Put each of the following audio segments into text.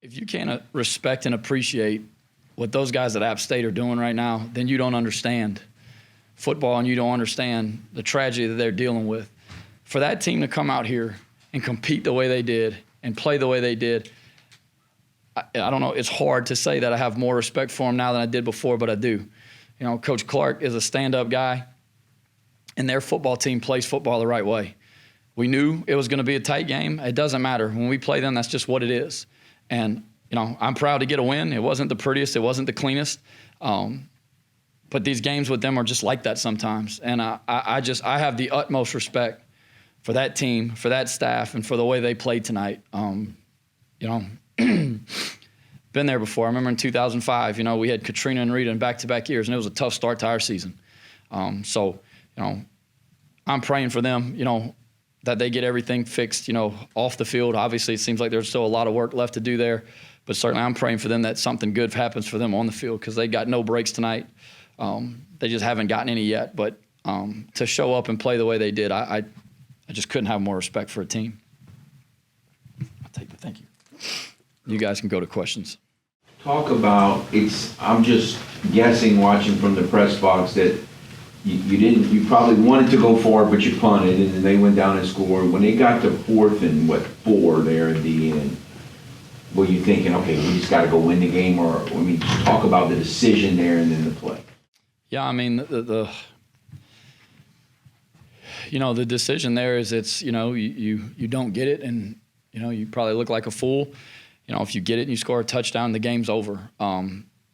If you can't respect and appreciate what those guys at App State are doing right now, then you don't understand football and you don't understand the tragedy that they're dealing with. For that team to come out here and compete the way they did and play the way they did, I don't know, it's hard to say that I have more respect for them now than I did before, but I do. You know, Coach Clark is a stand-up guy, and their football team plays football the right way. We knew it was going to be a tight game. It doesn't matter. When we play them, that's just what it is. And, you know, I'm proud to get a win. It wasn't the prettiest. It wasn't the cleanest. But these games with them are just like that sometimes. And I have the utmost respect for that team, for that staff, and for the way they played tonight. You know, been there before. I remember in 2005, you know, we had Katrina and Rita in back-to-back years, and it was a tough start to our season. So, you know, I'm praying for them, you know, that they get everything fixed, you know, off the field. Obviously, it seems like there's still a lot of work left to do there, but certainly I'm praying for them that something good happens for them on the field because they got no breaks tonight. They just haven't gotten any yet, but to show up and play the way they did, I just couldn't have more respect for a team. I'll take the thank you. You guys can go to questions. Talk about, I'm just guessing watching from the press box that you probably wanted to go for it, but you punted, and then they went down and scored. When they got to 4th and 4 there at the end, were you thinking, okay, we just got to go win the game, or I mean, just talk about the decision there and then the play? Yeah, I mean, the you know, the decision there is it's, you know, you don't get it, and, you know, you probably look like a fool. You know, if you get it and you score a touchdown, the game's over.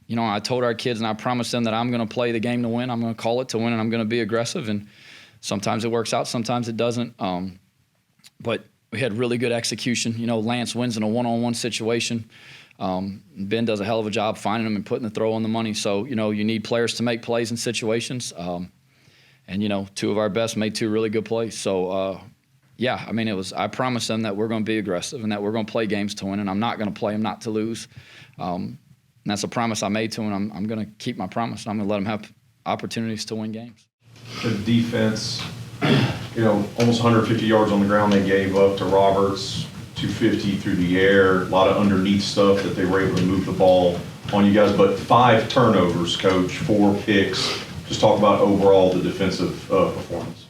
You know, I told our kids and I promised them that I'm going to play the game to win. I'm going to call it to win, and I'm going to be aggressive. And sometimes it works out, sometimes it doesn't. But we had really good execution. You know, Lance wins in a one-on-one situation. Ben does a hell of a job finding them and putting the throw on the money. So, you know, you need players to make plays in situations. And, you know, 2 of our best made 2 really good plays. So, yeah, I mean, I promised them that we're going to be aggressive and that we're going to play games to win, and I'm not going to play them not to lose. And that's a promise I made to them. I'm going to keep my promise. I'm going to let them have opportunities to win games. The defense, you know, almost 150 yards on the ground they gave up to Roberts, 250 through the air, a lot of underneath stuff that they were able to move the ball on you guys, but 5 turnovers, Coach, 4 picks. Just talk about overall the defensive performance.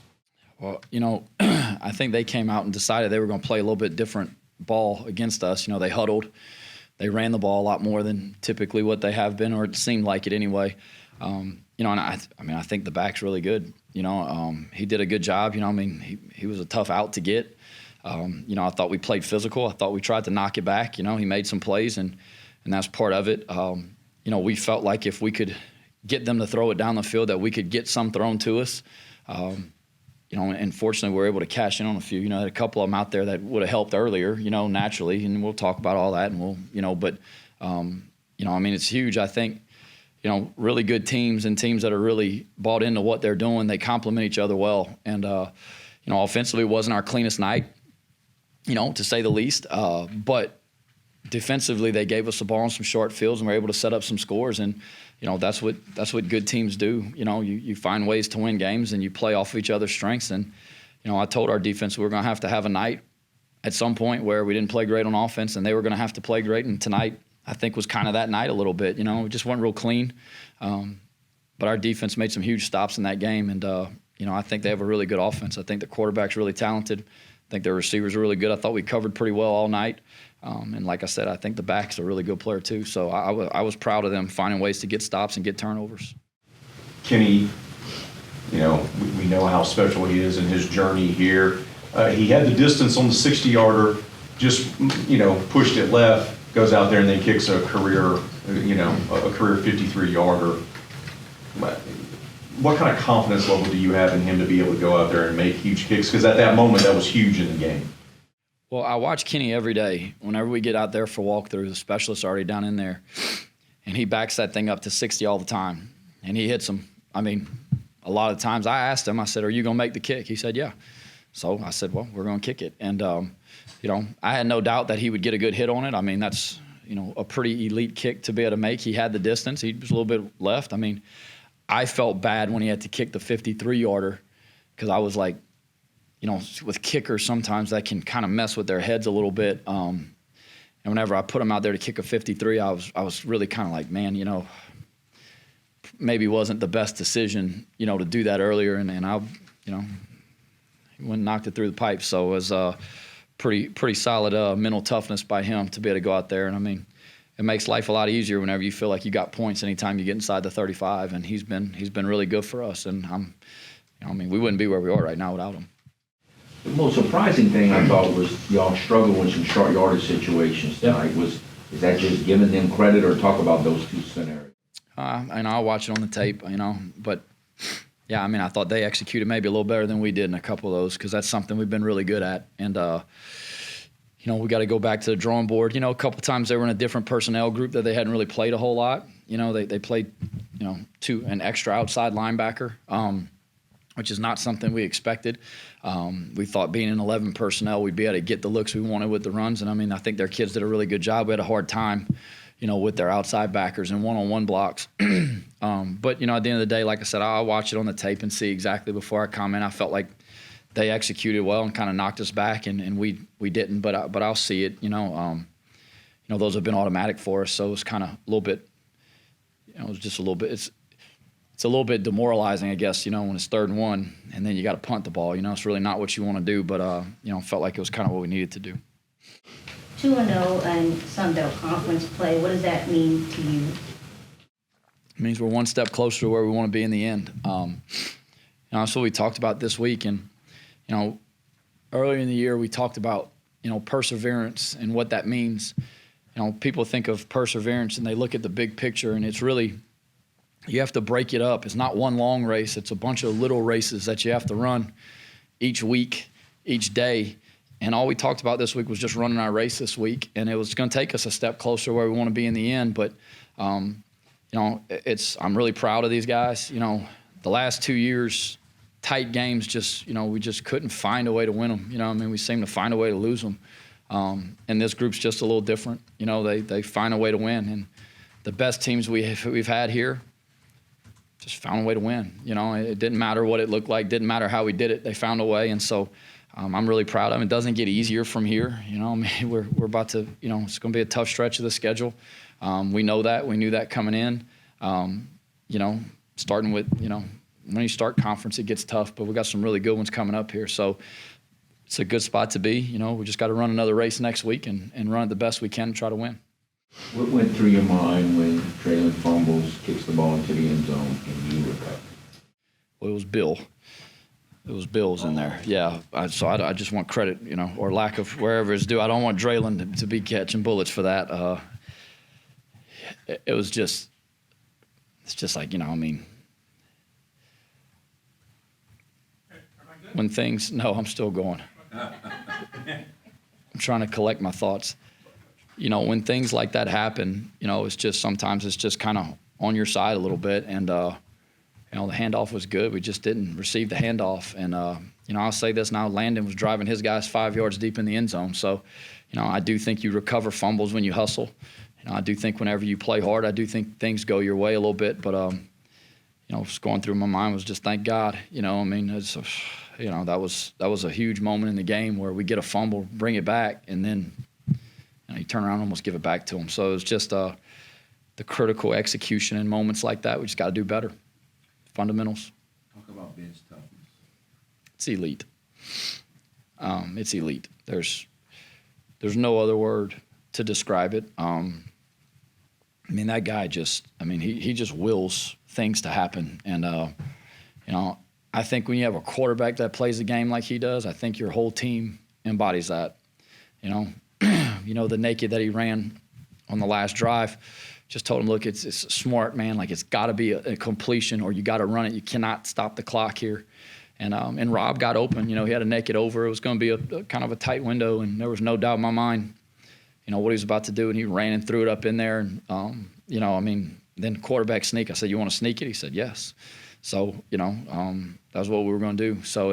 Well, you know, I think they came out and decided they were going to play a little bit different ball against us. You know, they huddled. They ran the ball a lot more than typically what they have been, or it seemed like it anyway. You know, and I mean, I think the back's really good. You know, he did a good job. You know, I mean, he was a tough out to get. You know, I thought we played physical. I thought we tried to knock it back. You know, he made some plays, and that's part of it. You know, we felt like if we could get them to throw it down the field, that we could get some thrown to us. You know, and fortunately, we were able to cash in on a few. You know, had a couple of them out there that would have helped earlier, you know, naturally, and we'll talk about all that, and we'll, you know, but, you know, I mean, it's huge. I think, you know, really good teams and teams that are really bought into what they're doing, they complement each other well. And, you know, offensively, it wasn't our cleanest night, you know, to say the least, but defensively, they gave us the ball on some short fields and were able to set up some scores. And, you know, that's what good teams do. You know, you find ways to win games and you play off of each other's strengths. And, you know, I told our defense we were going to have a night at some point where we didn't play great on offense and they were going to have to play great. And tonight, I think, was kind of that night a little bit. You know, it just wasn't real clean. But our defense made some huge stops in that game. And, you know, I think they have a really good offense. I think the quarterback's really talented. I think their receivers are really good. I thought we covered pretty well all night. And like I said, I think the back's a really good player too. So I was proud of them finding ways to get stops and get turnovers. Kenny, you know, we know how special he is in his journey here. He had the distance on the 60-yarder, just, you know, pushed it left, goes out there and then kicks a career 53-yarder. What kind of confidence level do you have in him to be able to go out there and make huge kicks? Because at that moment, that was huge in the game. Well, I watch Kenny every day. Whenever we get out there for walkthrough, the specialist's already down in there, and he backs that thing up to 60 all the time, and he hits them. I mean, a lot of times I asked him, I said, are you going to make the kick? He said, yeah. So I said, well, we're going to kick it. And, you know, I had no doubt that he would get a good hit on it. I mean, that's, you know, a pretty elite kick to be able to make. He had the distance. He was a little bit left. I mean, I felt bad when he had to kick the 53-yarder because I was like, you know, with kickers sometimes that can kind of mess with their heads a little bit. And whenever I put him out there to kick a 53, I was really kind of like, man, maybe wasn't the best decision, to do that earlier. And I, he went and knocked it through the pipe. So it was pretty solid mental toughness by him to be able to go out there. And I mean, it makes life a lot easier whenever you feel like you got points anytime you get inside the 35. And he's been really good for us. And we wouldn't be where we are right now without him. The most surprising thing I thought was y'all struggled with some short yardage situations tonight. Is that just giving them credit, or talk about those two scenarios? And I'll watch it on the tape, but yeah, I mean, I thought they executed maybe a little better than we did in a couple of those, because that's something we've been really good at. And, we got to go back to the drawing board. A couple times they were in a different personnel group that they hadn't really played a whole lot. They played, an extra outside linebacker, which is not something we expected. We thought being in 11 personnel, we'd be able to get the looks we wanted with the runs. And, I mean, I think their kids did a really good job. We had a hard time, with their outside backers and one-on-one blocks. But, at the end of the day, like I said, I'll watch it on the tape and see exactly before I comment. I felt like they executed well and kind of knocked us back, and we didn't. But I'll see it. Those have been automatic for us, so it's kind of a little bit. It was just a little bit. It's a little bit demoralizing, I guess. When it's 3rd and 1, and then you got to punt the ball. It's really not what you want to do. But felt like it was kind of what we needed to do. 2-0 in Sun Belt Conference play. What does that mean to you? It means we're one step closer to where we want to be in the end. That's what we talked about this week. And, earlier in the year we talked about, perseverance and what that means. People think of perseverance and they look at the big picture, and it's really, you have to break it up. It's not one long race. It's a bunch of little races that you have to run each week, each day. And all we talked about this week was just running our race this week, and it was going to take us a step closer where we want to be in the end. But, I'm really proud of these guys. The last 2 years, tight games, we just couldn't find a way to win them. We seem to find a way to lose them. And this group's just a little different. They find a way to win. And the best teams we've had here just found a way to win. It didn't matter what it looked like, didn't matter how we did it. They found a way, and so I'm really proud of them. It doesn't get easier from here. We're about to, it's going to be a tough stretch of the schedule. We know that. We knew that coming in. Starting with, when you start conference, it gets tough, but we got some really good ones coming up here. So it's a good spot to be. We just got to run another race next week and run it the best we can and try to win. What went through your mind when Traylon fumbles, kicks the ball into the end zone, and you recover? Well, it was Bill. It was Bill's in there. Yeah. I just want credit, or lack of wherever it's due. I don't want Traylon to be catching bullets for that. It's just like, when things, no, I'm still going. I'm trying to collect my thoughts. When things like that happen, it's just, sometimes it's just kind of on your side a little bit. And, the handoff was good. We just didn't receive the handoff. And, I'll say this now, Landon was driving his guys 5 yards deep in the end zone. So, I do think you recover fumbles when you hustle. I do think whenever you play hard, I do think things go your way a little bit. But, what's going through my mind was just thank God. It's, that was a huge moment in the game where we get a fumble, bring it back, and then you turn around and almost give it back to them. So it was just the critical execution in moments like that. We just got to do better. Fundamentals. Talk about bench toughness. It's elite. It's elite. There's no other word to describe it. That guy just, he just wills things to happen. And, I think when you have a quarterback that plays the game like he does, I think your whole team embodies that. The naked that he ran on the last drive, just told him, look, it's smart, man. Like, it's got to be a completion, or you got to run it. You cannot stop the clock here. And Rob got open. He had a naked over. It was going to be a kind of a tight window, and there was no doubt in my mind, what he was about to do. And he ran and threw it up in there. And, then quarterback sneak. I said, you want to sneak it? He said, yes. So, that was what we were going to do. So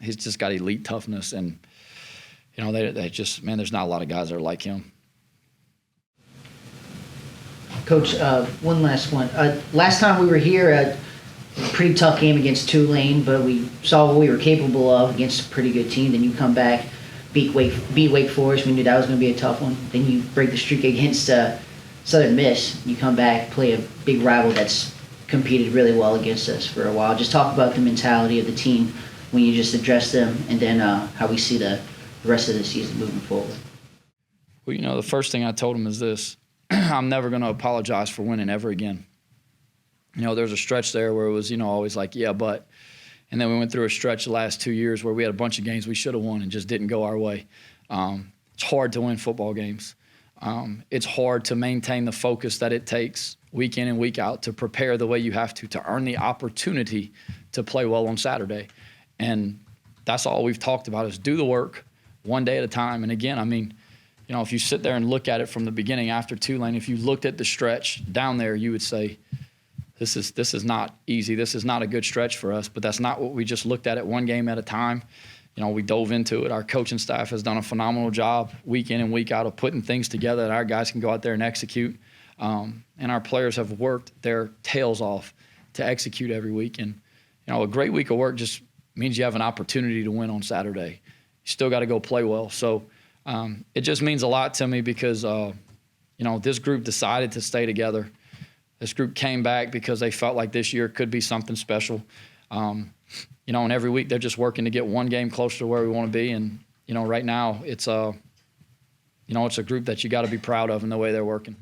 he's just got elite toughness. And, they just, there's not a lot of guys that are like him. Coach, one last one. Last time we were here, a pretty tough game against Tulane, but we saw what we were capable of against a pretty good team. Then you come back beat Wake Forest. We knew that was going to be a tough one. Then you break the streak against Southern Miss. You come back, play a big rival that's competed really well against us for a while. Just talk about the mentality of the team when you just address them, and then how we see the rest of the season moving forward. Well, the first thing I told him is this: I'm never going to apologize for winning ever again. There's a stretch there where it was, always like, yeah, but. And then we went through a stretch the last 2 years where we had a bunch of games we should have won and just didn't go our way. It's hard to win football games. It's hard to maintain the focus that it takes week in and week out to prepare the way you have to earn the opportunity to play well on Saturday. And that's all we've talked about is do the work one day at a time. And again, if you sit there and look at it from the beginning after Tulane, if you looked at the stretch down there, you would say, this is not easy. This is not a good stretch for us, but that's not what we just looked at it one game at a time. We dove into it. Our coaching staff has done a phenomenal job week in and week out of putting things together that our guys can go out there and execute. And our players have worked their tails off to execute every week. And, a great week of work just means you have an opportunity to win on Saturday. You still got to go play well. So it just means a lot to me because, this group decided to stay together. This group came back because they felt like this year could be something special. And every week they're just working to get one game closer to where we want to be. And, right now it's a group that you got to be proud of in the way they're working.